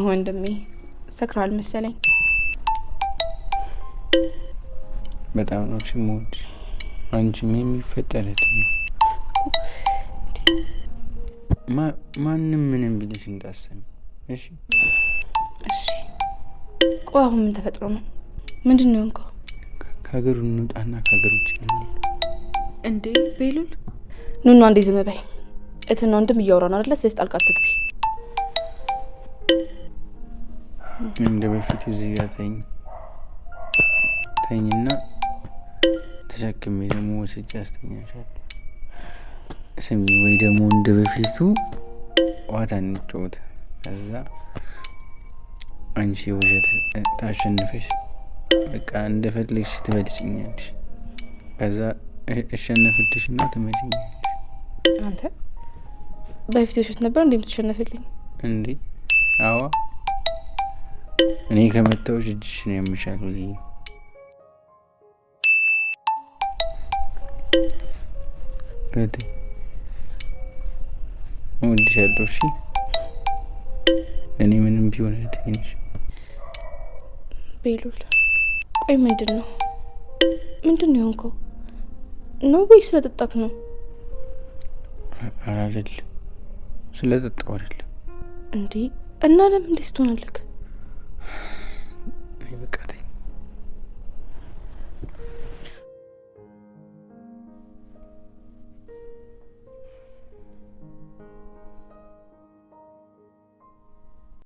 ወንድሜ ሰክራል መሰለኝ። በጣም ነው ሲሞት አንቺ ምን ይፈጠራል? ማንም ምንም ቢልሽ እንዳሰኝ እሺ? እሺ። ቆይ አሁን ምን ተፈጥሮ ነው? ምንድነው እንኳ? ከሀገሩ እንውጣና ከሀገሩ ውጭ እንዴ ቤሉል ኑኑ አንዴ ዝም በይ። እትና ወንድም እያወራን አይደለ? ስለዚህ ጣልቃ አትግቢ። እንደ በፊቱ እዚህ ጋር ተኝና ተሸክሜ ደግሞ ወስጄ አስተኛሻለሁ። ስሚ ወይ ደግሞ እንደ በፊቱ ዋታ እንጫወት። ከዛ አንቺ ውሸት ታሸንፈሽ በቃ እንደፈለግሽ ትበልጭኛለሽ። ከዛ እሸነፍልሽና ትመጪኛለሽ። አንተ በፊት ውሸት ነበር እንዴ የምትሸነፍልኝ? እንዴ አዋ እኔ ከመጣሁሽ እጅሽ ነው የምሻለው። ልይ እህቴ እወድሻለሁ። እሺ እኔ ምንም ቢሆን እህቴ ነሽ። ቤሉል ቆይ ምንድነው የሆንከው? ነው ወይ ስለጠጣክ ነው? አይደለም ስለጠጣሁ አይደለም። እንዴ እና ለምን እንደዚህ ትሆናለህ?